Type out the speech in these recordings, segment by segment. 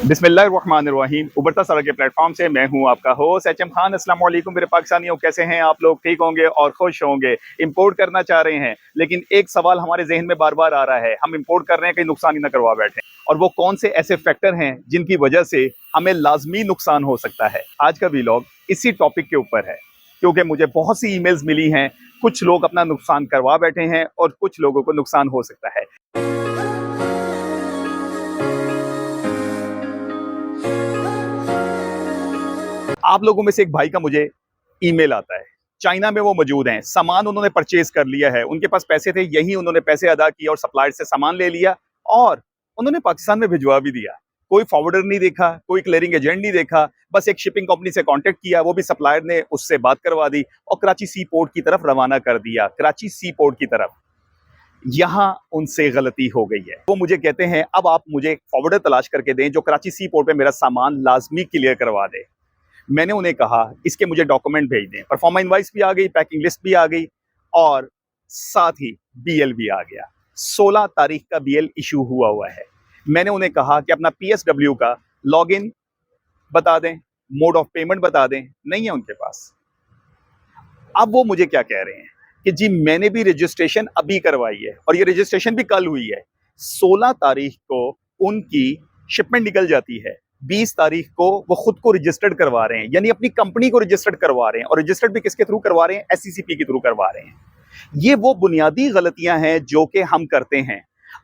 बिस्मिल्लाहिर्रहमानिर्रहीम। उबरता सड़क के प्लेटफॉर्म से मैं हूं आपका होस्ट एचएम खान। अस्सलाम वालेकुम मेरे पाकिस्तानियों, कैसे हैं आप लोग? ठीक होंगे और खुश होंगे। इंपोर्ट करना चाह रहे हैं, लेकिन एक सवाल हमारे जहन में बार बार आ रहा है, हम इंपोर्ट कर रहे हैं कहीं नुकसान ही ना करवा बैठे। और वो कौन से ऐसे फैक्टर हैं जिनकी वजह से हमें लाजमी नुकसान हो सकता है। आज का व्लॉग इसी टॉपिक के ऊपर है, क्योंकि मुझे बहुत सी ईमेल्स मिली हैं। कुछ लोग अपना नुकसान करवा बैठे हैं और कुछ लोगों को नुकसान हो सकता है। आप लोगों में से एक भाई का मुझे ईमेल आता है, चाइना में वो मौजूद हैं, सामान उन्होंने परचेज कर लिया है, उनके पास पैसे थे, यही उन्होंने पैसे अदा किए और सप्लायर से सामान ले लिया और उन्होंने पाकिस्तान में भिजवा भी दिया। कोई फॉरवर्डर नहीं देखा, कोई क्लियरिंग एजेंट नहीं देखा, बस एक शिपिंग कंपनी से कांटेक्ट किया, वो भी सप्लायर ने उससे बात करवा दी और कराची सी पोर्ट की तरफ रवाना कर दिया। कराची सी पोर्ट की तरफ यहां उनसे गलती हो गई है। वो मुझे कहते हैं अब आप मुझे फॉरवर्डर तलाश करके दें जो कराची सी पोर्ट पे मेरा सामान लाजमी क्लियर करवा दे। मैंने उन्हें कहा इसके मुझे डॉक्यूमेंट भेज दें। परफॉर्मा इनवाइस भी आ गई, पैकिंग लिस्ट भी आ गई और साथ ही बीएल भी आ गया। 16 तारीख का बीएल इशू हुआ है। मैंने उन्हें कहा कि अपना पीएसडब्ल्यू का लॉगिन बता दें, मोड ऑफ पेमेंट बता दें, नहीं है उनके पास। अब वो मुझे क्या कह रहे हैं कि जी मैंने भी रजिस्ट्रेशन अभी करवाई है और ये रजिस्ट्रेशन भी कल हुई है। 16 तारीख को उनकी शिपमेंट निकल जाती है, 20 तारीख को वो खुद को रजिस्टर्ड करवा रहे हैं, यानी अपनी कंपनी को रजिस्टर्ड करवा रहे हैं। और रजिस्टर्ड भी किसके थ्रू करवा रहे हैं? एससीसीपी के थ्रू करवा रहे हैं। ये वो बुनियादी गलतियां हैं जो कि हम करते हैं।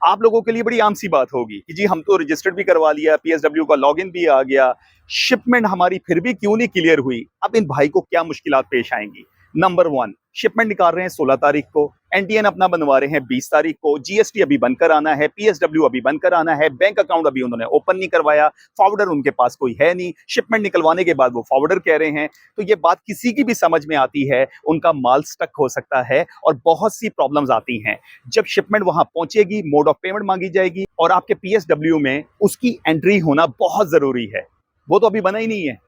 आप लोगों के लिए बड़ी आम सी बात होगी कि जी हम तो रजिस्टर्ड भी करवा लिया, पीएसडब्ल्यू का लॉगिन भी आ गया, शिपमेंट हमारी फिर भी क्यों नहीं क्लियर हुई। अब इन भाई को क्या मुश्किलात पेश आएंगी? नंबर 1, शिपमेंट निकाल रहे हैं 16 तारीख को, एनटीएन अपना बनवा रहे हैं 20 तारीख को, जीएसटी अभी बनकर आना है, पीएसडब्ल्यू अभी बनकर आना है, बैंक अकाउंट अभी उन्होंने ओपन नहीं करवाया, फॉरवर्डर उनके पास कोई है नहीं, शिपमेंट निकलवाने के बाद वो फॉरवर्डर कह रहे हैं। तो ये बात किसी की भी समझ में आती है, उनका माल स्टक हो सकता है और बहुत सी प्रॉब्लम्स आती हैं। जब शिपमेंट वहां पहुंचेगी, मोड ऑफ पेमेंट मांगी जाएगी और आपके पीएसडब्ल्यू में उसकी एंट्री होना बहुत जरूरी है, वो तो अभी बना ही नहीं है।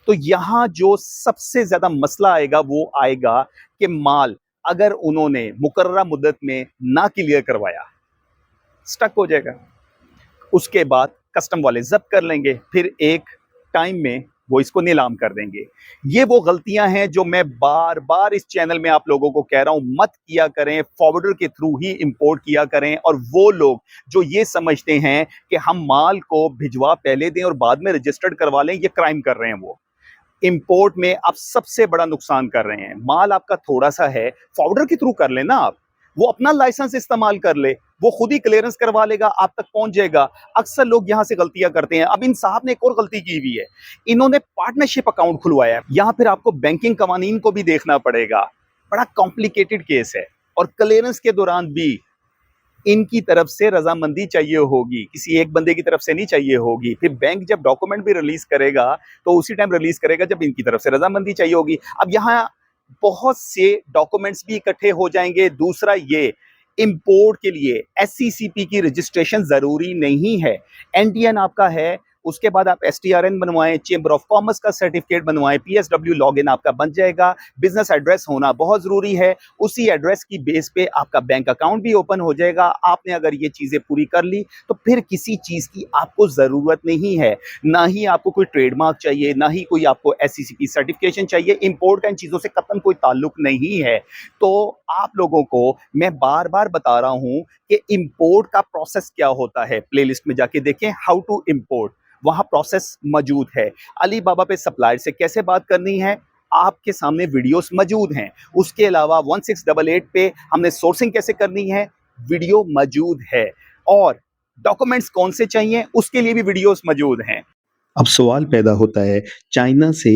तो यहां जो सबसे ज्यादा मसला आएगा वो आएगा कि माल अगर उन्होंने मुकर्ररा मुद्दत में ना क्लियर करवाया, स्टक हो जाएगा। उसके बाद कस्टम वाले जब्त कर लेंगे, फिर एक टाइम में वो इसको नीलाम कर देंगे। ये वो गलतियां हैं जो मैं बार बार इस चैनल में आप लोगों को कह रहा हूं, मत किया करें। फॉरवर्डर के थ्रू ही इंपोर्ट किया करें। और वो लोग जो ये समझते हैं कि हम माल को भिजवा पहले दें और बाद में रजिस्टर्ड करवा लें, ये क्राइम कर रहे हैं। वो इंपोर्ट में आप सबसे बड़ा नुकसान कर रहे हैं। माल आपका थोड़ा सा है, फॉरवर्डर के थ्रू कर लेना आप, वो अपना लाइसेंस इस्तेमाल कर ले, वो खुद ही क्लियरेंस करवा लेगा, आप तक पहुंच जाएगा। अक्सर लोग यहां से गलतियां करते हैं। अब इन साहब ने एक और गलती की हुई है, इन्होंने पार्टनरशिप अकाउंट खुलवाया है। यहां फिर आपको बैंकिंग कवानीन को भी देखना पड़ेगा, बड़ा कॉम्प्लिकेटेड केस है। और क्लियरेंस के दौरान भी इनकी तरफ से रजामंदी चाहिए होगी, किसी एक बंदे की तरफ से नहीं चाहिए होगी। फिर बैंक जब डॉक्यूमेंट भी रिलीज करेगा तो उसी टाइम रिलीज करेगा जब इनकी तरफ से रजामंदी चाहिए होगी। अब यहाँ बहुत से डॉक्यूमेंट्स भी इकट्ठे हो जाएंगे। दूसरा, ये इंपोर्ट के लिए एससीसीपी की रजिस्ट्रेशन जरूरी नहीं है। एनटीएन आपका है, उसके बाद आप एसटीआरएन बनवाएं, चेंबर ऑफ कॉमर्स का सर्टिफिकेट बनवाएं, पीएसडब्ल्यू लॉगिन आपका बन जाएगा। बिजनेस एड्रेस होना बहुत जरूरी है, उसी एड्रेस की बेस पे आपका बैंक अकाउंट भी ओपन हो जाएगा। आपने अगर ये चीजें पूरी कर ली तो फिर किसी चीज की आपको जरूरत नहीं है। ना ही आपको कोई ट्रेडमार्क चाहिए, ना ही कोई आपको एससीसीपी सर्टिफिकेशन चाहिए। इंपोर्ट का इन चीजों से कतई कोई ताल्लुक नहीं है। तो आप लोगों को मैं बार बार बता रहा हूं कि इंपोर्ट का प्रोसेस क्या होता है। प्लेलिस्ट में जाके देखें, हाउ टू इंपोर्ट, वहां प्रोसेस मौजूद है। अली बाबा पे सप्लायर से कैसे बात करनी है, आपके सामने वीडियोस मौजूद हैं। उसके अलावा 1688 पे हमने सोर्सिंग कैसे करनी है, वीडियो मौजूद है। और डॉक्यूमेंट्स कौन से चाहिए, उसके लिए भी वीडियोस मौजूद हैं। अब सवाल पैदा होता है, चाइना से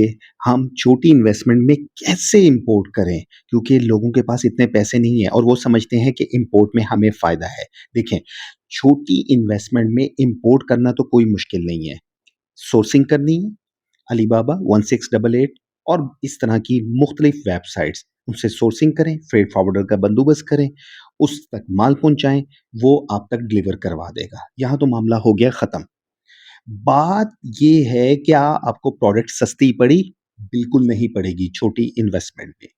हम छोटी इन्वेस्टमेंट में कैसे इंपोर्ट करें, क्योंकि लोगों के पास इतने पैसे नहीं है और वो समझते हैं कि इंपोर्ट में हमें फ़ायदा है। देखें, छोटी इन्वेस्टमेंट में इंपोर्ट करना तो कोई मुश्किल नहीं है। सोर्सिंग करनी है, अलीबाबा 1688 और इस तरह की मुख्तलिफ वेबसाइट्स, उनसे सोर्सिंग करें, फ्रेट फॉरवर्डर का बंदोबस्त करें, उस तक माल पहुँचाएँ, वो आप तक डिलीवर करवा देगा। यहाँ तो मामला हो गया ख़त्म। बात ये है, क्या आपको प्रोडक्ट सस्ती पड़ी? बिल्कुल नहीं पड़ेगी छोटी इन्वेस्टमेंट में,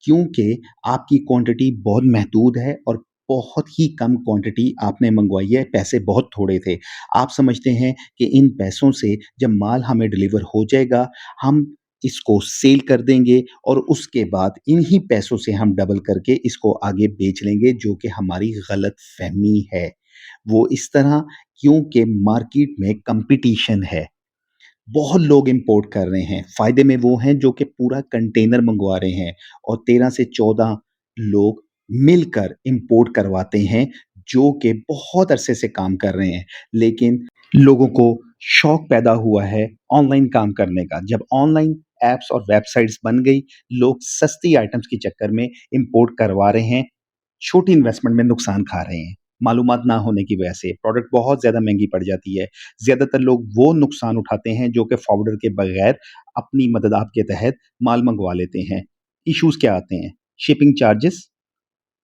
क्योंकि आपकी क्वांटिटी बहुत महदूद है और बहुत ही कम क्वांटिटी आपने मंगवाई है, पैसे बहुत थोड़े थे। आप समझते हैं कि इन पैसों से जब माल हमें डिलीवर हो जाएगा, हम इसको सेल कर देंगे और उसके बाद इन्हीं पैसों से हम डबल करके इसको आगे बेच लेंगे, जो कि हमारी गलतफ़हमी है। वो इस तरह क्योंकि मार्केट में कॉम्पिटिशन है। बहुत लोग इम्पोर्ट कर रहे हैं। फ़ायदे में वो हैं जो कि पूरा कंटेनर मँगवा रहे हैं और 13 से 14 लोग मिलकर इम्पोर्ट करवाते हैं, जो कि बहुत अरसे से काम कर रहे हैं। लेकिन लोगों को शौक पैदा हुआ है ऑनलाइन काम करने का। जब ऑनलाइन ऐप्स और वेबसाइट्स बन गई, लोग सस्ती आइटम्स के चक्कर में इम्पोर्ट करवा रहे हैं, छोटी इन्वेस्टमेंट में नुकसान खा रहे हैं। मालूमात ना होने की वजह से प्रोडक्ट बहुत ज़्यादा महँगी पड़ जाती है। ज़्यादातर लोग वो नुकसान उठाते हैं जो कि फॉरवर्डर के बगैर अपनी मदद आप के तहत माल मँगवा लेते हैं। इश्यूज़ क्या आते हैं? शिपिंग चार्जेस,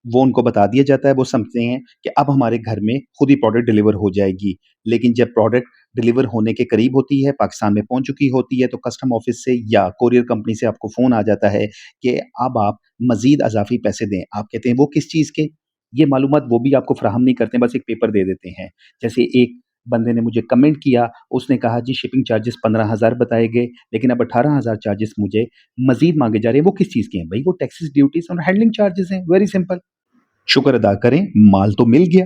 वो उनको बता दिया जाता है, वो समझते हैं कि अब हमारे घर में खुद ही प्रोडक्ट डिलीवर हो जाएगी। लेकिन जब प्रोडक्ट डिलीवर होने के करीब होती है, पाकिस्तान में पहुँच चुकी होती है, तो कस्टम ऑफ़िस से या कोरियर कंपनी से आपको फ़ोन आ जाता है कि अब आप मज़ीद अज़ाफ़ी पैसे दें। आप कहते हैं वो किस चीज़ के? ये मालूमात वो भी आपको फ़राहम नहीं करते, बस एक पेपर दे देते हैं। जैसे एक बंदे ने मुझे कमेंट किया, उसने कहा जी शिपिंग चार्जेस 15,000 बताए गए, लेकिन अब 18,000 चार्जेस मुझे मज़ीद माँगे जा रहे हैं। वो किस चीज़ के हैं? भई वो टैक्सेस, ड्यूटीज़ और हैंडलिंग चार्जेस हैं, वेरी सिंपल। शुक्र अदा करें, माल तो मिल गया।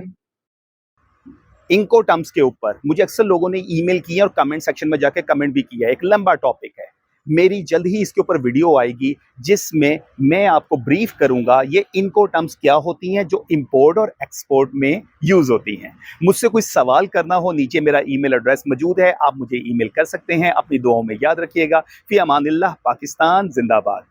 इनको टर्म्स के ऊपर मुझे अक्सर लोगों ने ईमेल किए और कमेंट सेक्शन में जाके कमेंट भी किया है। एक लंबा टॉपिक है। मेरी जल्द ही इसके ऊपर वीडियो आएगी जिसमें मैं आपको ब्रीफ करूंगा ये इनको टर्म्स क्या होती हैं जो इंपोर्ट और एक्सपोर्ट में यूज होती हैं। मुझसे कोई सवाल करना हो, नीचे मेरा ईमेल एड्रेस मौजूद है, आप मुझे ईमेल कर सकते हैं। अपनी दुआओं में याद रखिएगा। फी अमानिल्लाह, पाकिस्तान जिंदाबाद।